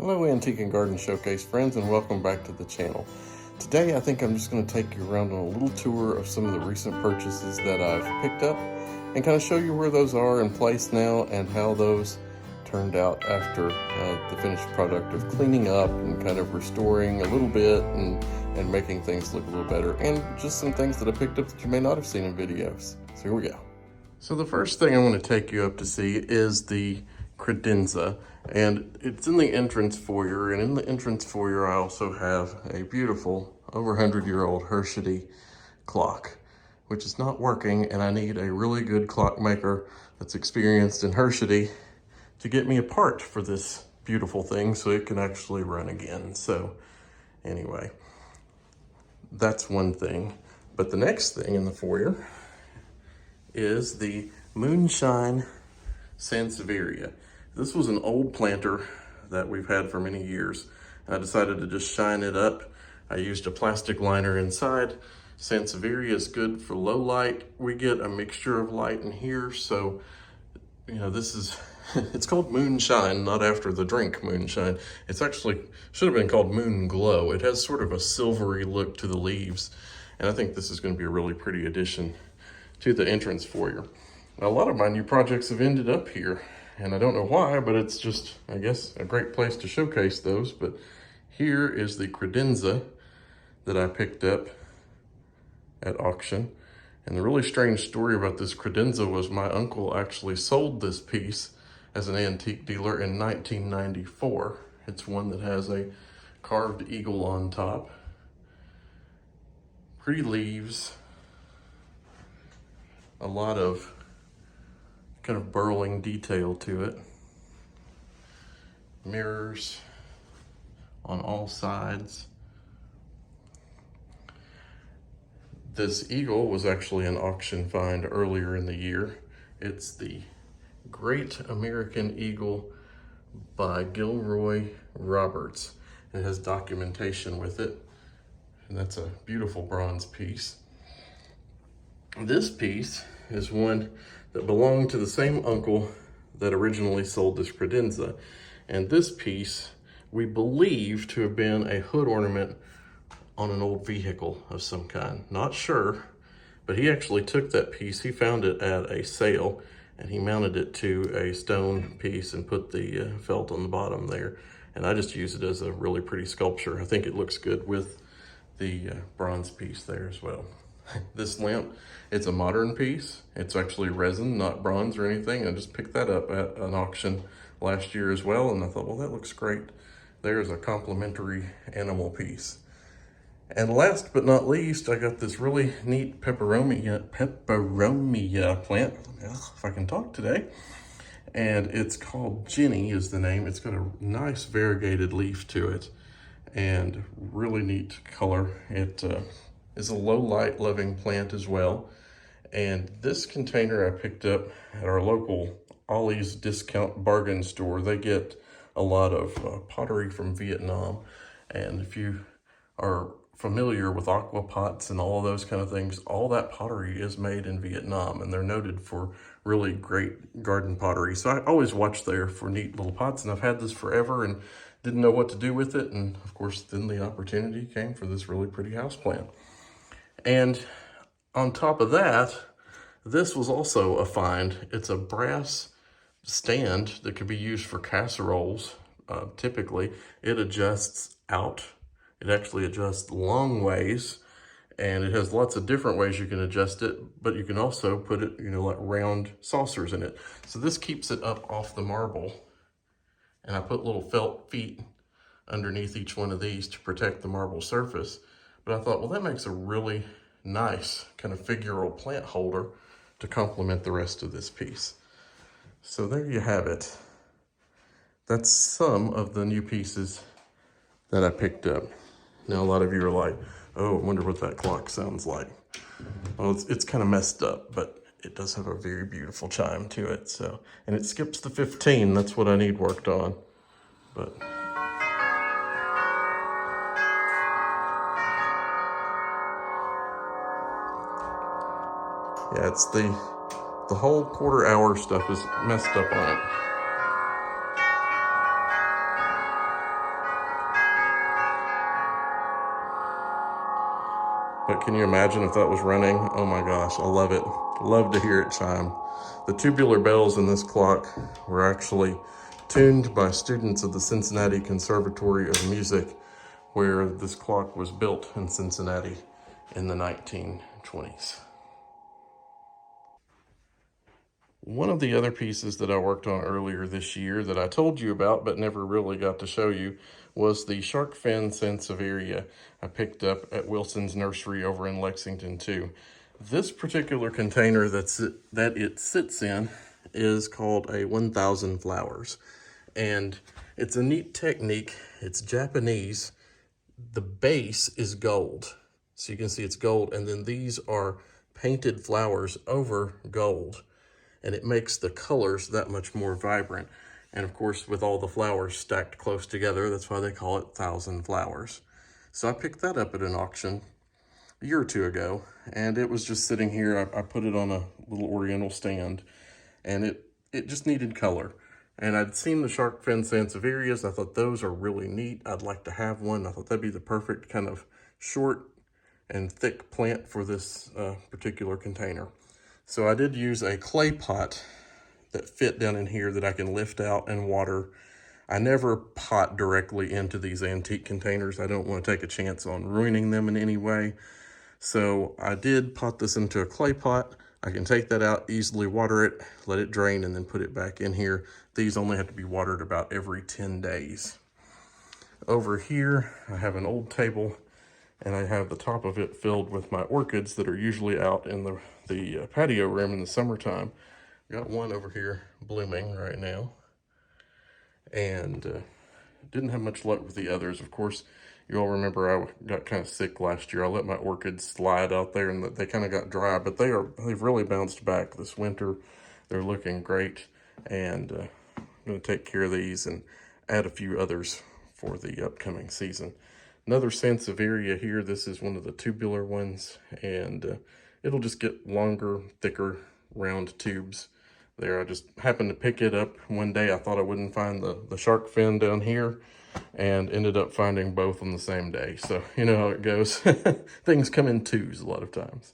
Hello Antique and Garden Showcase friends, and welcome back to the channel. Today I think I'm just going to take you around on a little tour of some of the recent purchases that I've picked up and kind of show you where those are in place now and how those turned out after the finished product of cleaning up and kind of restoring a little bit and making things look a little better, and just some things that I picked up that you may not have seen in videos. So here we go. So the first thing I want to take you up to see is the credenza, and it's in the entrance foyer, and in the entrance foyer I also have a beautiful over 100-year-old Hershey clock, which is not working, and I need a really good clockmaker that's experienced in Hershey to get me a part for this beautiful thing so it can actually run again. So anyway, that's one thing. But the next thing in the foyer is the Moonshine Sansevieria. This was an old planter that we've had for many years. I decided to just shine it up. I used a plastic liner inside. Sansevieria is good for low light. We get a mixture of light in here, so you know, this is it's called Moonshine, not after the drink moonshine. It's actually should have been called Moon Glow. It has sort of a silvery look to the leaves, and I think this is going to be a really pretty addition to the entrance foyer. Now, a lot of my new projects have ended up here, and I don't know why, but it's just, I guess, a great place to showcase those. But here is the credenza that I picked up at auction. And the really strange story about this credenza was my uncle actually sold this piece as an antique dealer in 1994. It's one that has a carved eagle on top, pretty leaves, a lot of kind of burling detail to it, mirrors on all sides. This eagle was actually an auction find earlier in the year. It's the Great American Eagle by Gilroy Roberts. It has documentation with it, and that's a beautiful bronze piece. This piece is one that belonged to the same uncle that originally sold this credenza. And this piece we believe to have been a hood ornament on an old vehicle of some kind. Not sure, but he actually took that piece. He found it at a sale, and he mounted it to a stone piece and put the felt on the bottom there. And I just use it as a really pretty sculpture. I think it looks good with the bronze piece there as well. This lamp, it's a modern piece. It's actually resin, not bronze or anything. I just picked that up at an auction last year as well, and I thought, well, that looks great. There's a complimentary animal piece. And last but not least, I got this really neat peperomia plant, if I can talk today. And it's called Jenny is the name. It's got a nice variegated leaf to it and really neat color. It is a low light loving plant as well. And this container I picked up at our local Ollie's discount bargain store. They get a lot of pottery from Vietnam. And if you are familiar with aqua pots and all of those kind of things, all that pottery is made in Vietnam, and they're noted for really great garden pottery. So I always watch there for neat little pots, and I've had this forever and didn't know what to do with it. And of course, then the opportunity came for this really pretty houseplant. And on top of that, this was also a find. It's a brass stand that could be used for casseroles. Typically, it adjusts out. It actually adjusts long ways, and it has lots of different ways you can adjust it, but you can also put it, you know, like round saucers in it. So this keeps it up off the marble, and I put little felt feet underneath each one of these to protect the marble surface. But I thought, well, that makes a really nice kind of figural plant holder to complement the rest of this piece. So there you have it. That's some of the new pieces that I picked up. Now, a lot of you are like, oh, I wonder what that clock sounds like. Well, it's kind of messed up, but it does have a very beautiful chime to it. So, and it skips the 15. That's what I need worked on. But yeah, it's the whole quarter hour stuff is messed up on it. But can you imagine if that was running? Oh my gosh, I love it. Love to hear it chime. The tubular bells in this clock were actually tuned by students of the Cincinnati Conservatory of Music, where this clock was built in Cincinnati in the 1920s. One of the other pieces that I worked on earlier this year that I told you about but never really got to show you was the shark fin Sansevieria I picked up at Wilson's Nursery over in Lexington too. This particular container that it sits in is called a 1000 flowers, and it's a neat technique. It's Japanese. The base is gold, so you can see it's gold, and then these are painted flowers over gold, and it makes the colors that much more vibrant. And of course, with all the flowers stacked close together, that's why they call it 1000 flowers. So I picked that up at an auction a year or two ago, and it was just sitting here. I put it on a little oriental stand, and it just needed color. And I'd seen the shark fin Sansevierias. I thought those are really neat. I'd like to have one. I thought that'd be the perfect kind of short and thick plant for this particular container. So I did use a clay pot that fit down in here that I can lift out and water. I never pot directly into these antique containers. I don't want to take a chance on ruining them in any way. So I did pot this into a clay pot. I can take that out, easily water it, let it drain, and then put it back in here. These only have to be watered about every 10 days. Over here, I have an old table, and I have the top of it filled with my orchids that are usually out in the patio room in the summertime. Got one over here blooming right now, and didn't have much luck with the others. Of course, you all remember I got kind of sick last year. I let my orchids slide out there, and they kind of got dry, but they've really bounced back this winter. They're looking great, and I'm going to take care of these and add a few others for the upcoming season. Another Sansevieria here. This is one of the tubular ones, and it'll just get longer, thicker, round tubes there. I just happened to pick it up one day. I thought I wouldn't find the shark fin down here, and ended up finding both on the same day. So you know how it goes. Things come in twos a lot of times.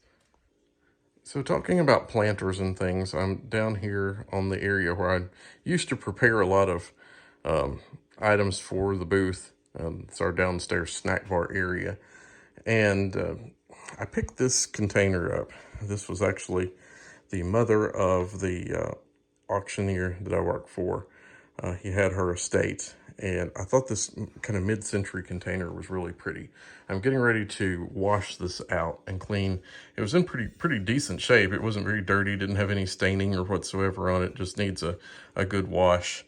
So talking about planters and things, I'm down here on the area where I used to prepare a lot of items for the booth. It's our downstairs snack bar area. And I picked this container up. This was actually the mother of the auctioneer that I work for. He had her estate, and I thought this kind of mid-century container was really pretty. I'm getting ready to wash this out and clean. It was in pretty decent shape. It wasn't very dirty, didn't have any staining or whatsoever on it, just needs a good wash.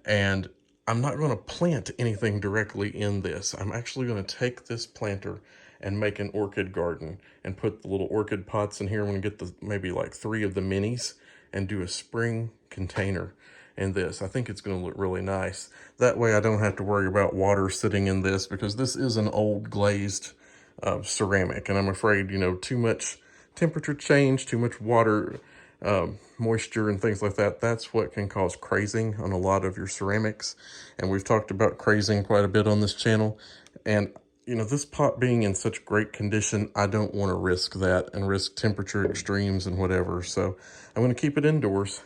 And I'm not going to plant anything directly in this. I'm actually going to take this planter and make an orchid garden and put the little orchid pots in here. I'm going to get maybe like 3 of the minis and do a spring container in this. I think it's going to look really nice. That way I don't have to worry about water sitting in this, because this is an old glazed ceramic, and I'm afraid, you know, too much temperature change, too much water, moisture and things like that, that's what can cause crazing on a lot of your ceramics. And we've talked about crazing quite a bit on this channel. And you know, this pot being in such great condition, I don't want to risk that and risk temperature extremes and whatever. So I'm going to keep it indoors.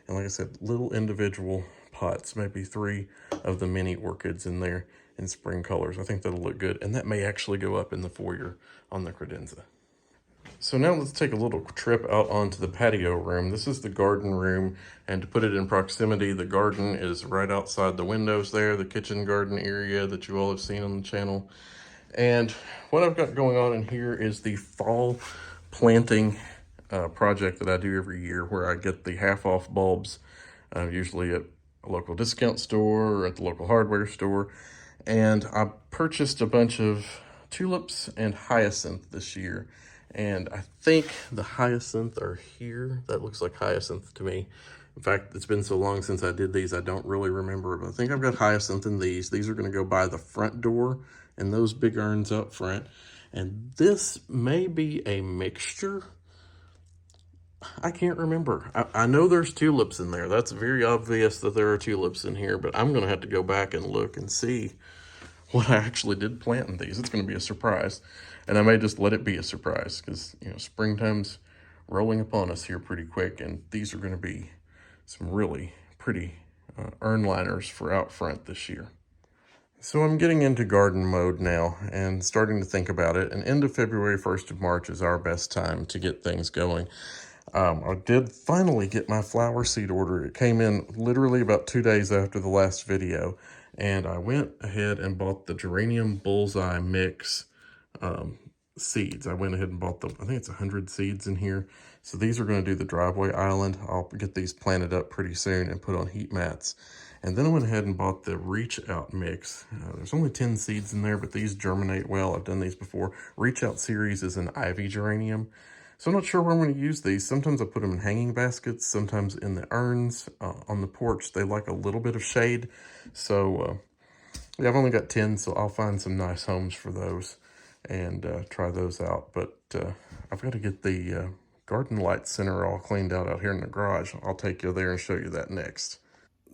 And like I said, little individual pots, maybe 3 of the mini orchids in there in spring colors. I think that'll look good. And that may actually go up in the foyer on the credenza. So now let's take a little trip out onto the patio room. This is the garden room, and to put it in proximity, the garden is right outside the windows there, the kitchen garden area that you all have seen on the channel. And what I've got going on in here is the fall planting project that I do every year, where I get the half-off bulbs, usually at a local discount store or at the local hardware store. And I purchased a bunch of tulips and hyacinth this year. And I think the hyacinth are here. That looks like hyacinth to me. In fact, it's been so long since I did these, I don't really remember, but I think I've got hyacinth in these. These are going to go by the front door and those big urns up front. And this may be a mixture. I can't remember. I know there's tulips in there. That's very obvious that there are tulips in here, but I'm going to have to go back and look and see what I actually did plant in these. It's going to be a surprise, and I may just let it be a surprise because, you know, springtime's rolling upon us here pretty quick, and these are going to be some really pretty urn liners for out front this year. So I'm getting into garden mode now and starting to think about it. And end of February, 1st of March is our best time to get things going. I did finally get my flower seed order. It came in literally about 2 days after the last video. And I went ahead and bought the Geranium Bullseye Mix seeds. I went ahead and bought them. I think it's 100 seeds in here. So these are going to do the driveway island. I'll get these planted up pretty soon and put on heat mats. And then I went ahead and bought the Reach Out Mix. There's only 10 seeds in there, but these germinate well. I've done these before. Reach Out series is an ivy geranium. So I'm not sure where I'm going to use these. Sometimes I put them in hanging baskets, sometimes in the urns on the porch. They like a little bit of shade. So yeah, I've only got 10, so I'll find some nice homes for those and try those out. But I've got to get the garden light center all cleaned out here in the garage. I'll take you there and show you that next.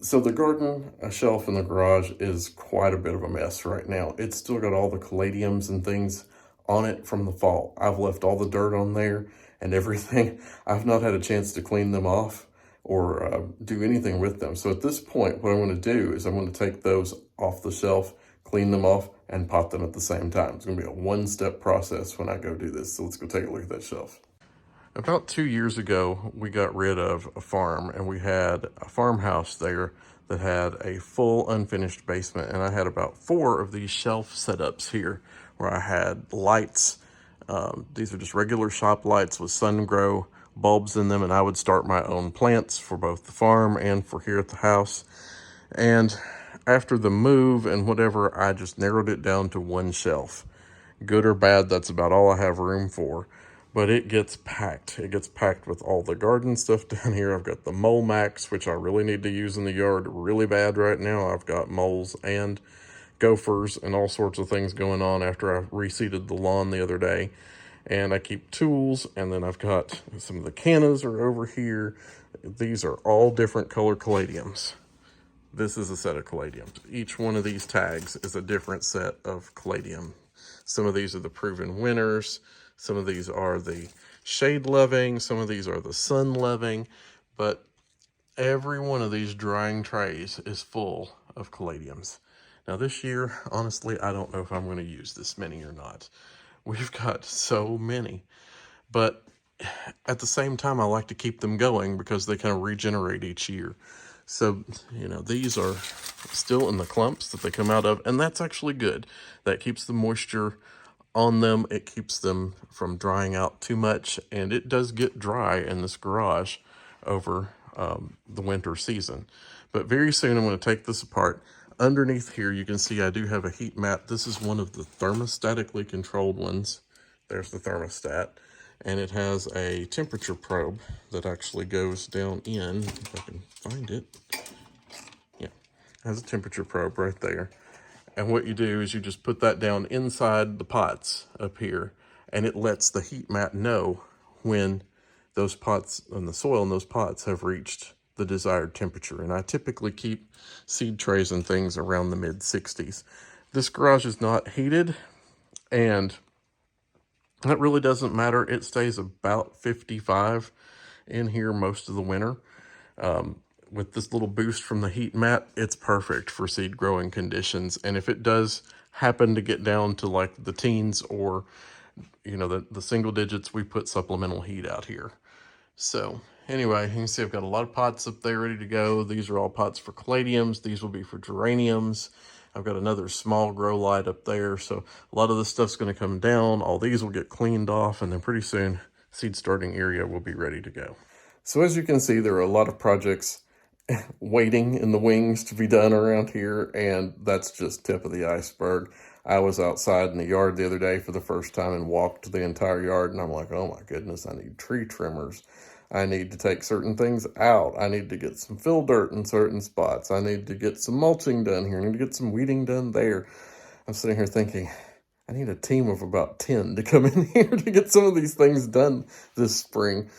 So the garden shelf in the garage is quite a bit of a mess right now. It's still got all the caladiums and things on it from the fall. I've left all the dirt on there and everything. I've not had a chance to clean them off or do anything with them. So at this point, what I'm going to do is I'm going to take those off the shelf, clean them off, and pot them at the same time. It's going to be a one-step process when I go do this. So let's go take a look at that shelf. About 2 years ago, we got rid of a farm, and we had a farmhouse there that had a full unfinished basement, and I had about 4 of these shelf setups here where I had lights. These are just regular shop lights with sun-grow bulbs in them, and I would start my own plants for both the farm and for here at the house. And after the move and whatever, I just narrowed it down to 1 shelf. Good or bad, that's about all I have room for. But it gets packed. It gets packed with all the garden stuff down here. I've got the Mole Max, which I really need to use in the yard really bad right now. I've got moles and gophers and all sorts of things going on after I reseeded the lawn the other day. And I keep tools, and then I've got some of the cannas are over here. These are all different color caladiums. This is a set of caladiums. Each one of these tags is a different set of caladium. Some of these are the proven winners. Some of these are the shade-loving. Some of these are the sun-loving. But every one of these drying trays is full of caladiums. Now this year, honestly, I don't know if I'm going to use this many or not. We've got so many. But at the same time, I like to keep them going because they kind of regenerate each year. So, you know, these are still in the clumps that they come out of, and that's actually good. That keeps the moisture on them. It keeps them from drying out too much, and it does get dry in this garage over the winter season. But very soon I'm going to take this apart. Underneath here you can see I do have a heat mat. This is one of the thermostatically controlled ones. There's the thermostat, and it has a temperature probe that actually goes down in, if I can find it. Yeah, it has a temperature probe right there. And what you do is you just put that down inside the pots up here, and it lets the heat mat know when those pots and the soil in those pots have reached the desired temperature. And I typically keep seed trays and things around the mid-60s. This garage is not heated, and that really doesn't matter. It stays about 55 in here most of the winter. With this little boost from the heat mat, it's perfect for seed growing conditions. And if it does happen to get down to like the teens or, you know, the single digits, we put supplemental heat out here. So anyway, you can see I've got a lot of pots up there ready to go. These are all pots for caladiums. These will be for geraniums. I've got another small grow light up there. So a lot of this stuff's going to come down. All these will get cleaned off, and then pretty soon seed starting area will be ready to go. So as you can see, there are a lot of projects waiting in the wings to be done around here, and that's just tip of the iceberg. I was outside in the yard the other day for the first time and walked the entire yard, and I'm like, oh my goodness, I need tree trimmers. I need to take certain things out. I need to get some fill dirt in certain spots. I need to get some mulching done here. I need to get some weeding done there. I'm sitting here thinking, I need a team of about 10 to come in here to get some of these things done this spring.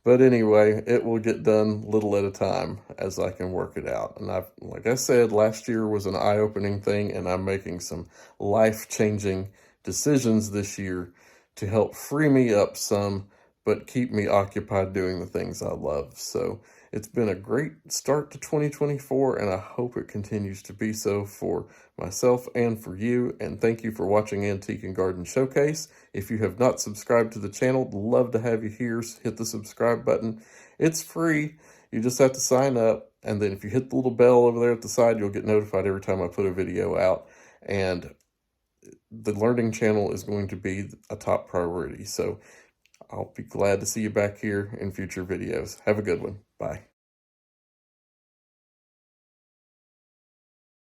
But anyway, it will get done little at a time as I can work it out. And like I said, last year was an eye-opening thing, and I'm making some life-changing decisions this year to help free me up some, but keep me occupied doing the things I love. So it's been a great start to 2024, and I hope it continues to be so for myself and for you. And thank you for watching Antique and Garden Showcase. If you have not subscribed to the channel, love to have you here. Hit the subscribe button. It's free. You just have to sign up. And then if you hit the little bell over there at the side, you'll get notified every time I put a video out. And the learning channel is going to be a top priority. So I'll be glad to see you back here in future videos. Have a good one. Bye.